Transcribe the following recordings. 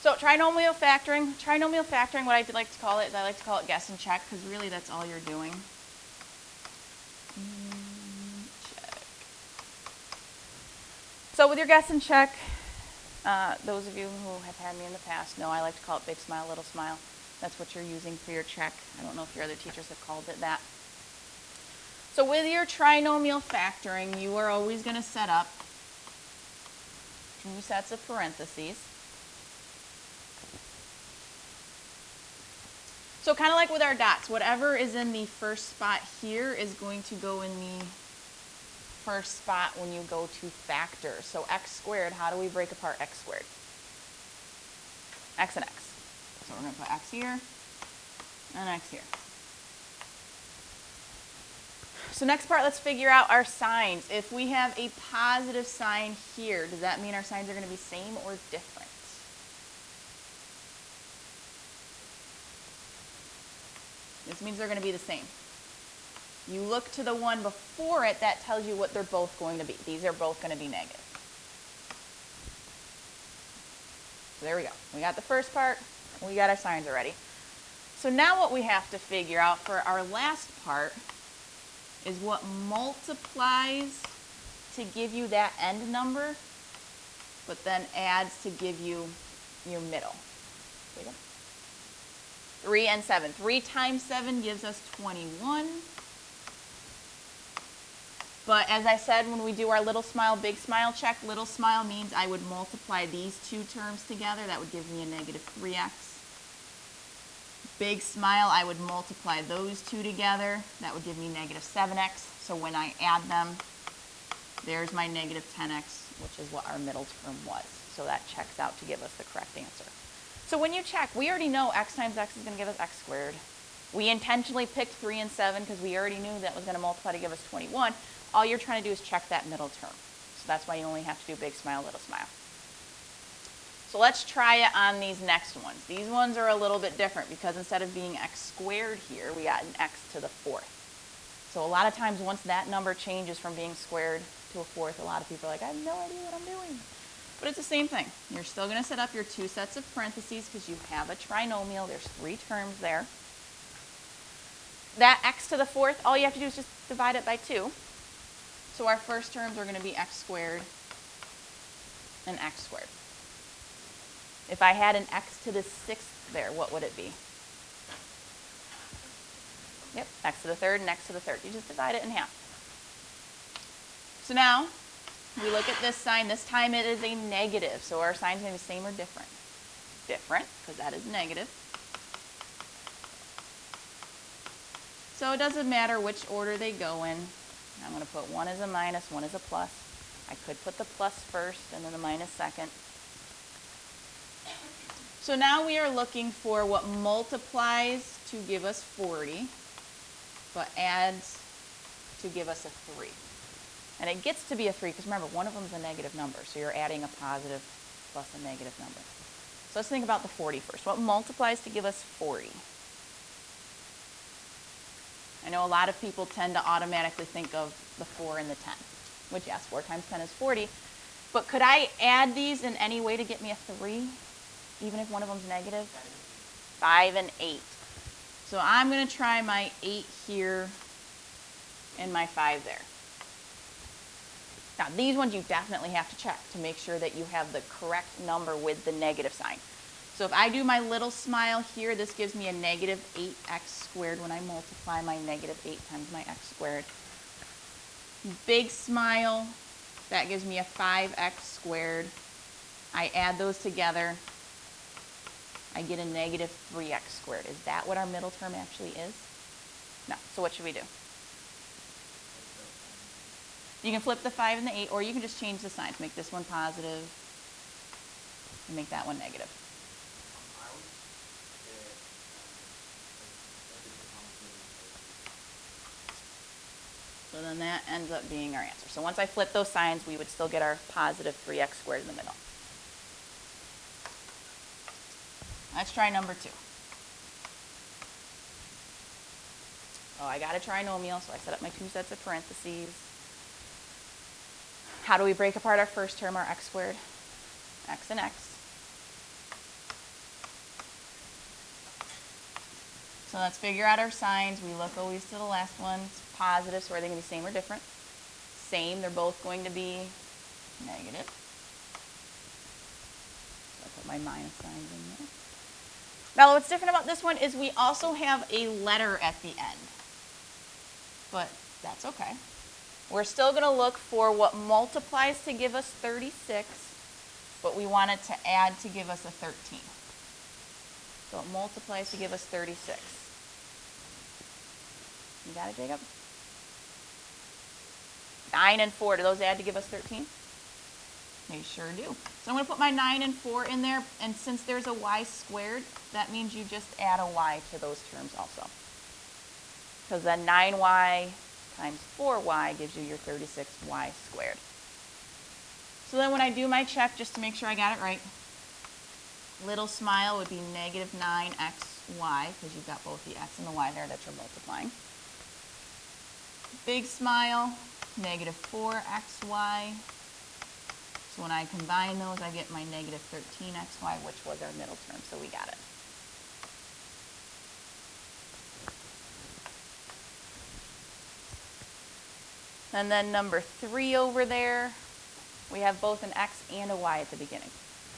So trinomial factoring, what I like to call it is I like to call it guess and check, because really that's all you're doing. Check. So with your guess and check, those of you who have had me in the past know I like to call it big smile, little smile. That's what you're using for your check. I don't know if your other teachers have called it that. So with your trinomial factoring, you are always going to set up 2 sets of parentheses. So kind of like with our dots, whatever is in the first spot here is going to go in the first spot when you go to factor. So x squared, how do we break apart x squared? X and x. So we're going to put x here and x here. So next part, let's figure out our signs. If we have a positive sign here, does that mean our signs are going to be same or different? This means they're going to be the same. You look to the one before it, that tells you what they're both going to be. These are both going to be negative. So there we go. We got the first part. We got our signs already. So now what we have to figure out for our last part is what multiplies to give you that end number, but then adds to give you your middle. 3 and 7. 3 times 7 gives us 21. But as I said, when we do our little smile, big smile check, little smile means I would multiply these two terms together. That would give me a negative 3x. Big smile, I would multiply those two together. That would give me negative 7x. So when I add them, there's my negative 10x, which is what our middle term was. So that checks out to give us the correct answer. So when you check, we already know x times x is going to give us x squared. We intentionally picked 3 and 7 because we already knew that was going to multiply to give us 21. All you're trying to do is check that middle term. So that's why you only have to do big smile, little smile. So let's try it on these next ones. These ones are a little bit different because instead of being x squared here, we got an x to the 4th. So a lot of times once that number changes from being squared to a 4th, a lot of people are like, I have no idea what I'm doing. But it's the same thing. You're still going to set up your 2 sets of parentheses because you have a trinomial. There's 3 terms there. That x to the 4th, all you have to do is just divide it by 2. So our first terms are going to be x squared and x squared. If I had an x to the 6th there, what would it be? Yep, x to the 3rd and x to the 3rd. You just divide it in half. So now, we look at this sign. This time it is a negative. So our sign's going to be same or different? Different, because that is negative. So it doesn't matter which order they go in. I'm going to put one as a minus, one as a plus. I could put the plus first and then the minus second. So now we are looking for what multiplies to give us 40, but adds to give us a 3. And it gets to be a 3 because remember, one of them is a negative number. So you're adding a positive plus a negative number. So let's think about the 40 first. What multiplies to give us 40? I know a lot of people tend to automatically think of the 4 and the 10, which yes, 4 times 10 is 40. But could I add these in any way to get me a 3, even if one of them is negative? 5 and 8. So I'm going to try my 8 here and my 5 there. Now, these ones you definitely have to check to make sure that you have the correct number with the negative sign. So if I do my little smile here, this gives me a negative 8x squared when I multiply my negative 8 times my x squared. Big smile, that gives me a 5x squared. I add those together. I get a negative 3x squared. Is that what our middle term actually is? No. So what should we do? You can flip the 5 and the 8, or you can just change the signs. Make this one positive and make that one negative. So then that ends up being our answer. So once I flip those signs, we would still get our positive 3x squared in the middle. Let's try number 2. Oh, I got a trinomial, so I set up my 2 sets of parentheses. How do we break apart our first term, our x squared? X and x. So let's figure out our signs. We look always to the last one. It's positive, so are they going to be same or different? Same, they're both going to be negative. So I put my minus signs in there. Now what's different about this one is we also have a letter at the end. But that's okay. We're still going to look for what multiplies to give us 36, but we want it to add to give us a 13. So it multiplies to give us 36. You got it, Jacob? 9 and 4, do those add to give us 13? They sure do. So I'm going to put my 9 and 4 in there, and since there's a y squared, that means you just add a y to those terms also. Because then 9y times 4y gives you your 36y squared. So then when I do my check, just to make sure I got it right, little smile would be negative 9xy, because you've got both the x and the y there that you're multiplying. Big smile, negative 4xy. So when I combine those, I get my negative 13xy, which was our middle term, so we got it. And then number 3 over there, we have both an x and a y at the beginning.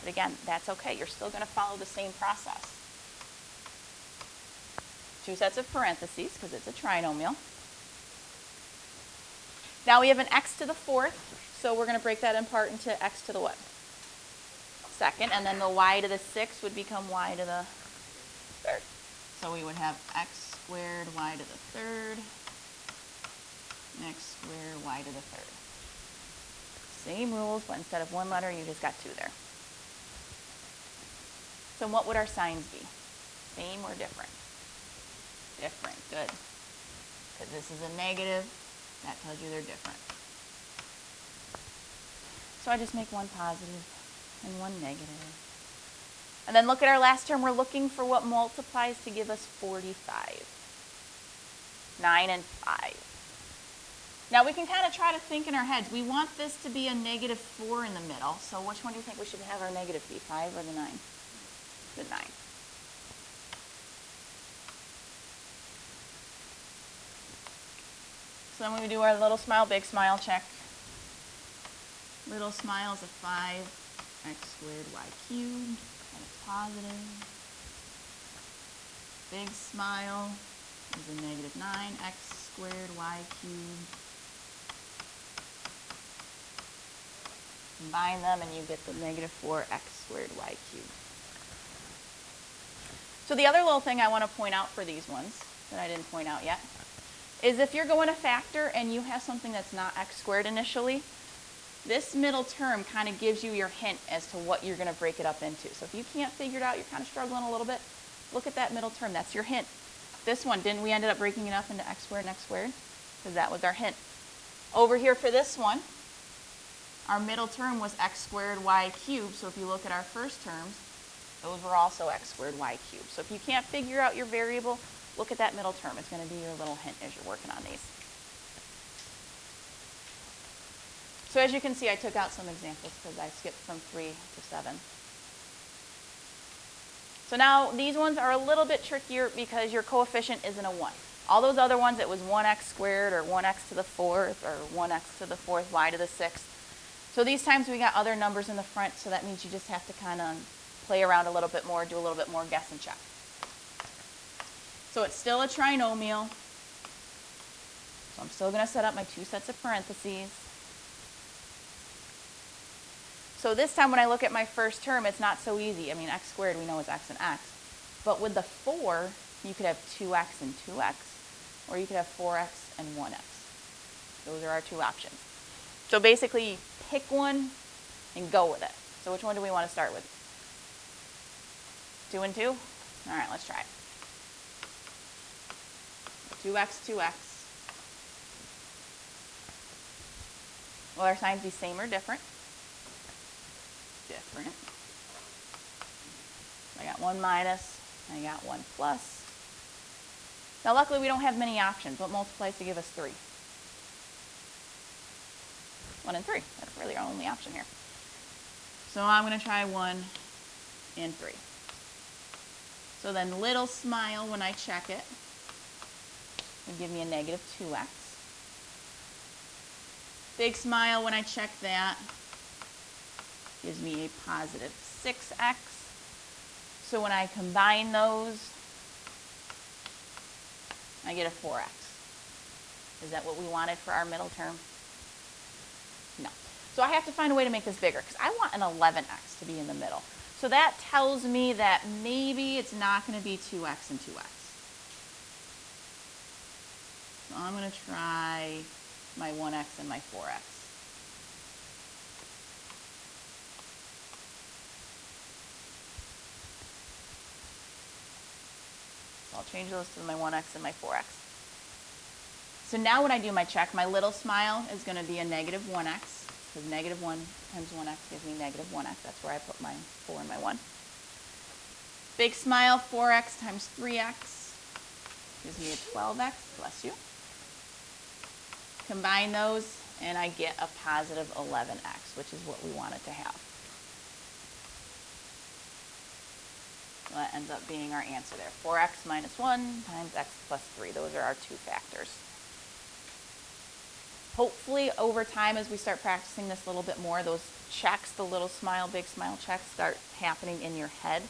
But again, that's okay. You're still going to follow the same process. 2 sets of parentheses, because it's a trinomial. Now we have an x to the 4th, so we're going to break that apart into x to the what? 2nd, and then the y to the 6th would become y to the 3rd. So we would have x squared y to the 3rd, x squared y to the 3rd. Same rules, but instead of one letter, you just got 2 there. So what would our signs be? Same or different? Different, good. Because this is a negative, that tells you they're different. So I just make one positive and one negative. And then look at our last term. We're looking for what multiplies to give us 45. 9 and 5. Now we can kind of try to think in our heads. We want this to be a negative 4 in the middle. So which one do you think we should have our negative be? 5 or the 9? The 9. So then when we do our little smile, big smile check. Little smile is a 5x squared y cubed. That's positive. Big smile is a negative 9x squared y cubed. Combine them and you get the negative 4x squared y cubed. So the other little thing I want to point out for these ones that I didn't point out yet is if you're going to factor and you have something that's not x squared initially, this middle term kind of gives you your hint as to what you're going to break it up into. So if you can't figure it out, you're kind of struggling a little bit, look at that middle term. That's your hint. This one, didn't we ended up breaking it up into x squared and x squared? Because that was our hint. Over here for this one, our middle term was x squared y cubed. So if you look at our first terms, those were also x squared y cubed. So if you can't figure out your variable, look at that middle term. It's going to be your little hint as you're working on these. So as you can see, I took out some examples because I skipped from 3 to 7. So now these ones are a little bit trickier because your coefficient isn't a 1. All those other ones, it was 1x squared or 1x to the 4th or 1x to the 4th, y to the 6th. So these times we got other numbers in the front, so that means you just have to kind of play around a little bit more, do a little bit more guess and check. So it's still a trinomial. So I'm still going to set up my 2 sets of parentheses. So this time when I look at my first term, it's not so easy. I mean, x squared we know is x and x. But with the 4, you could have 2x and 2x, or you could have 4x and 1x. Those are our 2 options. So basically, pick one and go with it. So which one do we want to start with? 2 and 2? All right, let's try it. 2x, 2x. Will our signs be same or different? Different. I got 1 minus, I got 1 plus. Now luckily we don't have many options. What multiplies to give us 3? 1 and 3. That's really our only option here. So I'm going to try 1 and 3. So then little smile when I check it would give me a negative 2x. Big smile when I check that gives me a positive 6x. So when I combine those, I get a 4x. Is that what we wanted for our middle term? No. So I have to find a way to make this bigger because I want an 11x to be in the middle. So that tells me that maybe it's not going to be 2x and 2x. So I'm going to try my 1x and my 4x. So I'll change those to my 1x and my 4x. So now when I do my check, my little smile is going to be a negative 1x. Because negative 1 times 1x gives me negative 1x. That's where I put my 4 and my 1. Big smile, 4x times 3x gives me a 12x. Bless you. Combine those, and I get a positive 11x, which is what we wanted to have. So that ends up being our answer there. 4x minus 1 times x plus 3. Those are our two factors. Hopefully, over time, as we start practicing this a little bit more, those checks, the little smile, big smile checks, start happening in your head.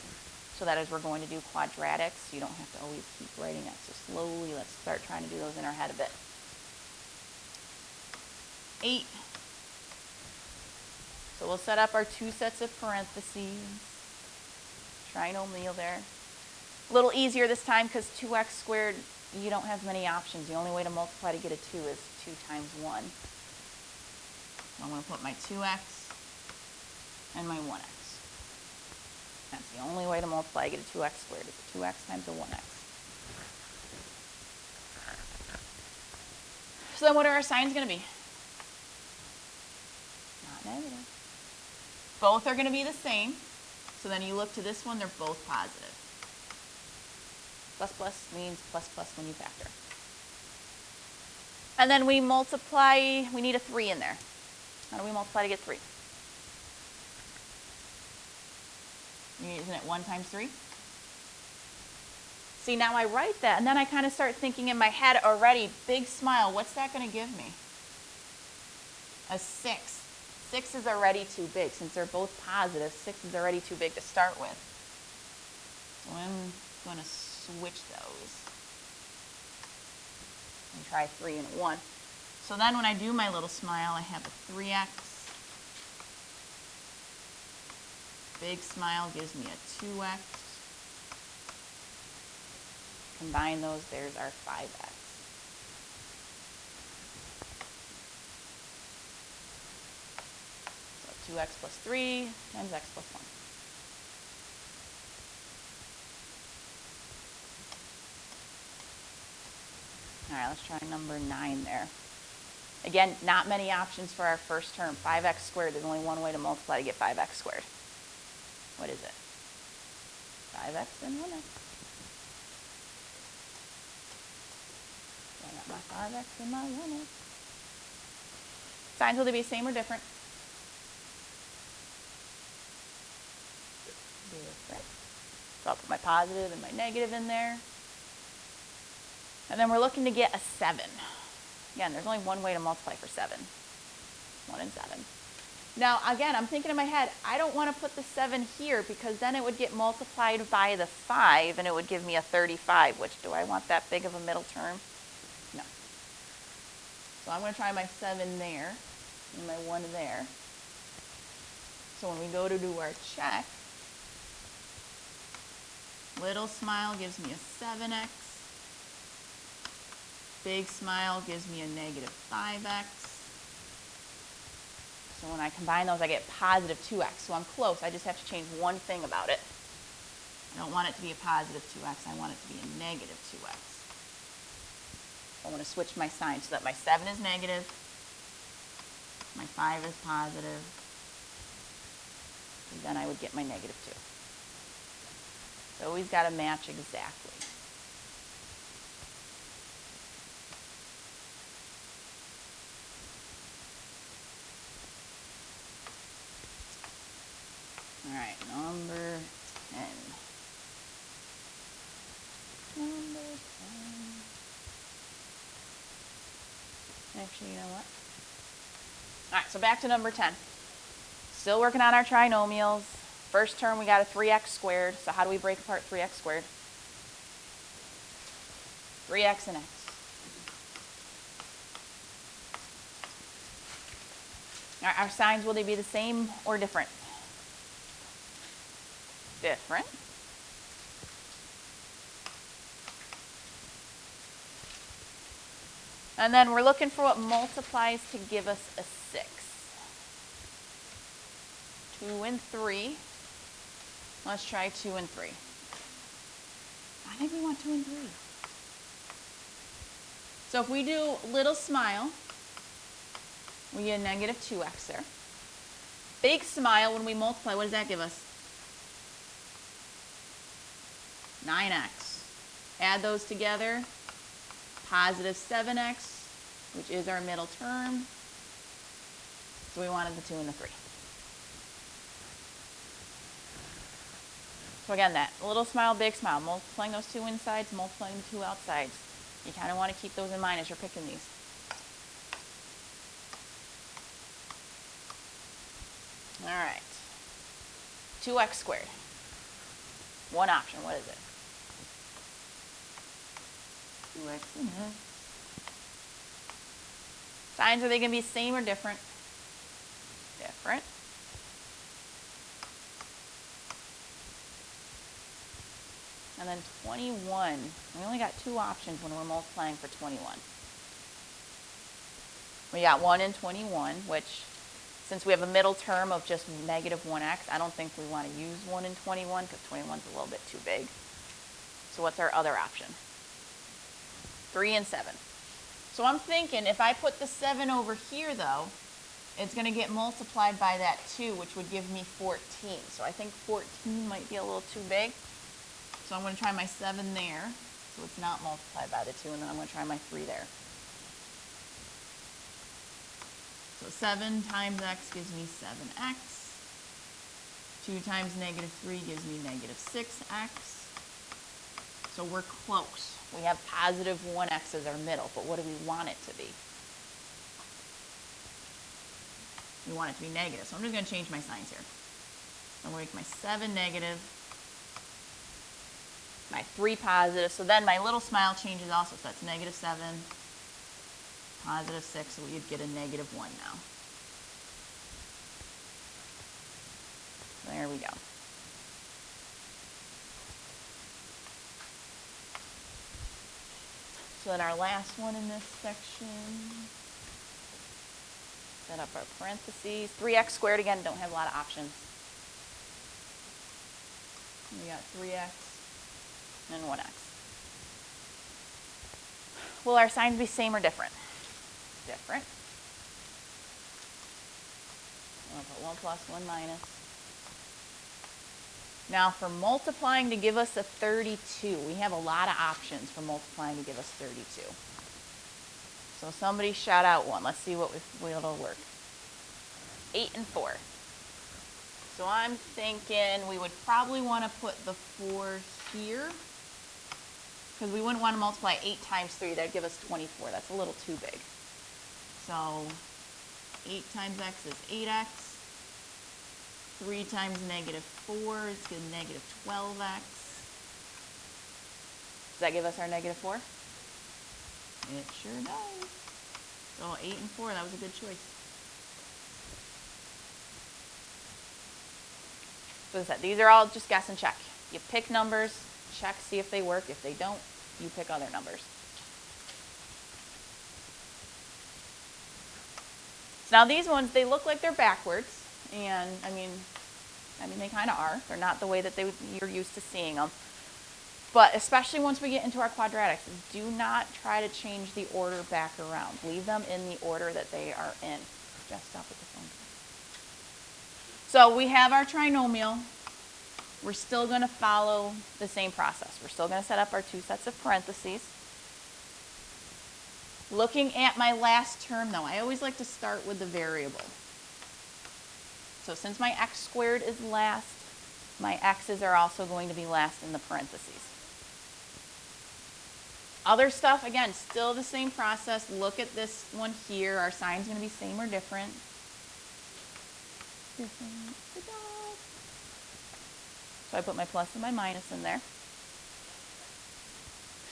So that as we're going to do quadratics, you don't have to always keep writing it. So slowly, let's start trying to do those in our head a bit. 8. So we'll set up our two sets of parentheses. Trinomial there. A little easier this time because 2x squared, you don't have many options. The only way to multiply to get a 2 is 2 times 1. So I'm going to put my 2x and my 1x. That's the only way to multiply to get a 2x squared is a 2x times a 1x. So then what are our signs going to be? Not negative. Both are going to be the same. So then you look to this one, they're both positive. Plus plus means plus plus when you factor. And then we multiply, we need a 3 in there. How do we multiply to get 3? Isn't it 1 times 3? See, now I write that, and then I kind of start thinking in my head already, big smile, what's that going to give me? A 6. 6 is already too big. Since they're both positive, 6 is already too big to start with. So I'm going to switch those and try 3 and 1. So then when I do my little smile, I have a 3x. Big smile gives me a 2x. Combine those, there's our 5x. So 2x plus 3 times x plus 1. All right, let's try number 9 there. Again, not many options for our first term. 5x squared, there's only one way to multiply to get 5x squared. What is it? 5x and 1x. So I got my 5x and my 1x. Signs will they be the same or different? Different. So I'll put my positive and my negative in there. And then we're looking to get a 7. Again, there's only one way to multiply for 7. 1 and 7. Now, again, I'm thinking in my head, I don't want to put the 7 here because then it would get multiplied by the 5 and it would give me a 35, which do I want that big of a middle term? No. So I'm going to try my 7 there and my 1 there. So when we go to do our check, little smile gives me a 7x. Big smile gives me a negative 5x. So when I combine those, I get positive 2x. So I'm close. I just have to change one thing about it. I don't want it to be a positive 2x. I want it to be a negative 2x. I want to switch my sign so that my 7 is negative, my 5 is positive, and then I would get my negative 2. So always got to match exactly. All right, number 10. Actually, you know what? All right, so back to number 10. Still working on our trinomials. First term, we got a 3x squared. So how do we break apart 3x squared? 3x and x. All right, our signs, will they be the same or different? Different. And then we're looking for what multiplies to give us a 6. 2 and 3. Let's try 2 and 3. I think we want 2 and 3. So if we do little smile, we get a negative 2x there. Big smile, when we multiply, what does that give us? 9x. Add those together, positive 7x, which is our middle term. So we wanted the 2 and the 3. So again, that little smile, big smile, multiplying those two insides, multiplying the two outsides. You kind of want to keep those in mind as you're picking these. All right. 2x squared. One option. What is it? 2x and x. Signs, are they going to be same or different? Different. And then 21. We only got two options when we're multiplying for 21. We got 1 and 21, which, since we have a middle term of just negative 1x, I don't think we want to use 1 and 21 because 21 is a little bit too big. So what's our other option? 3 and 7. So I'm thinking if I put the 7 over here, though, it's going to get multiplied by that 2, which would give me 14. So I think 14 might be a little too big. So I'm going to try my 7 there, so it's not multiplied by the 2, and then I'm going to try my 3 there. So 7 times x gives me 7x. 2 times negative 3 gives me negative 6x. So we're close. We have positive 1x as our middle, but what do we want it to be? We want it to be negative, so I'm just going to change my signs here. I'm going to make my 7 negative, my 3 positive, so then my little smile changes also, so that's negative 7, positive 6, so we'd get a negative 1 now. There we go. So then our last one in this section, set up our parentheses. 3x squared, again, don't have a lot of options. We got 3x and 1x. Will our signs be same or different? Different. I'm going to put 1 plus, 1 minus. Now for multiplying to give us a 32, we have a lot of options for multiplying to give us 32. So somebody shout out one. Let's see what'll work. 8 and 4. So I'm thinking we would probably want to put the 4 here, because we wouldn't want to multiply 8 times 3. That'd give us 24. That's a little too big. So 8 times x is 8x. 3 times negative 4 is negative 12x. Does that give us our negative 4? It sure does. So 8 and 4, that was a good choice. So as I said, these are all just guess and check. You pick numbers, check, see if they work. If they don't, you pick other numbers. So now these ones, they look like they're backwards. And I mean they kind of are. They're not the way that you're used to seeing them. But especially once we get into our quadratics, do not try to change the order back around. Leave them in the order that they are in. Just stop with the phone. So we have our trinomial. We're still going to follow the same process. We're still going to set up our 2 sets of parentheses. Looking at my last term, though, I always like to start with the variable. So since my x squared is last, my x's are also going to be last in the parentheses. Other stuff, again, still the same process. Look at this one here. Our sign's going to be same or different. So I put my plus and my minus in there.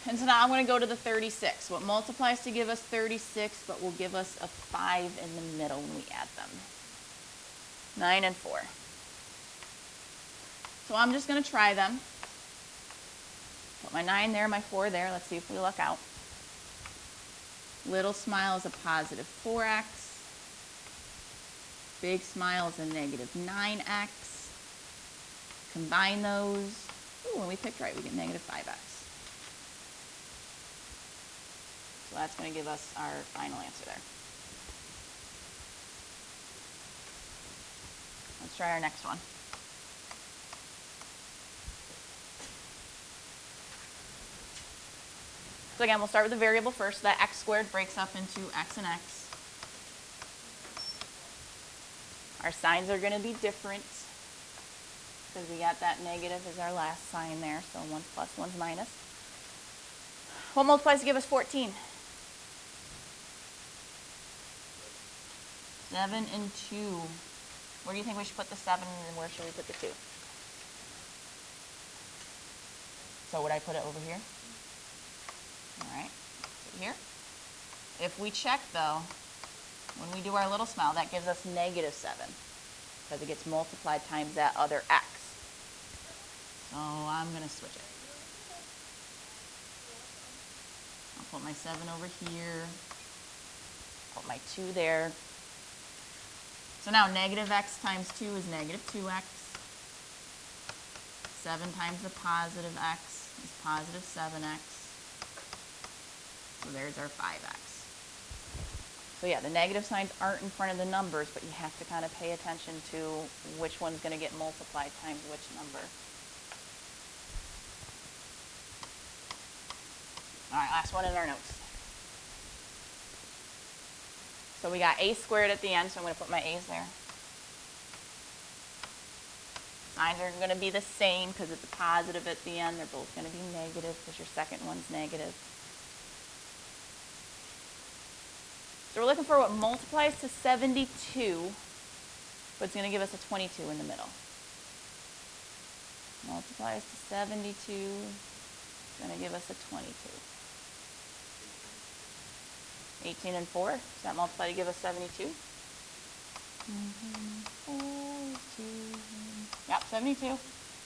And so now I'm going to go to the 36. What multiplies to give us 36, but will give us a 5 in the middle when we add them? 9 and 4. So I'm just going to try them. Put my 9 there, my 4 there. Let's see if we luck out. Little smile is a positive 4x. Big smile is a negative 9x. Combine those. Ooh, when we picked right, we get negative 5x. So that's going to give us our final answer there. Let's try our next one. So again, we'll start with the variable first. So that x squared breaks up into x and x. Our signs are going to be different because we got that negative as our last sign there. So 1's plus, 1's minus. What multiplies to give us 14? 7 and 2. Where do you think we should put the 7 and where should we put the 2? So would I put it over here? All right, so here. If we check though, when we do our little smile, that gives us negative 7 because it gets multiplied times that other x. So I'm going to switch it. I'll put my 7 over here, put my 2 there. So now negative x times 2 is negative 2x. 7 times the positive x is positive 7x. So there's our 5x. So yeah, the negative signs aren't in front of the numbers, but you have to kind of pay attention to which one's going to get multiplied times which number. All right, last one in our notes. So we got a squared at the end, so I'm going to put my a's there. Signs are going to be the same because it's a positive at the end. They're both going to be negative because your second one's negative. So we're looking for what multiplies to 72, but it's going to give us a 22 in the middle. Multiplies to 72, it's going to give us a 22. 18 and 4, does that multiply to give us 72? Yep, 72.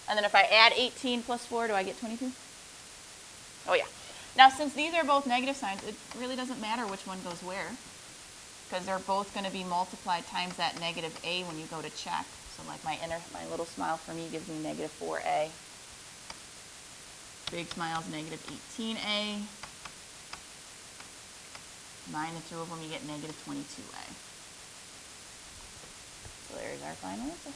And then if I add 18 plus 4, do I get 22? Oh yeah. Now since these are both negative signs, it really doesn't matter which one goes where, because they're both going to be multiplied times that negative a when you go to check. So like my little smile for me gives me negative 4a. Big smile is negative 18a. Combine the two of them, you get negative 22a. So there's our final answer.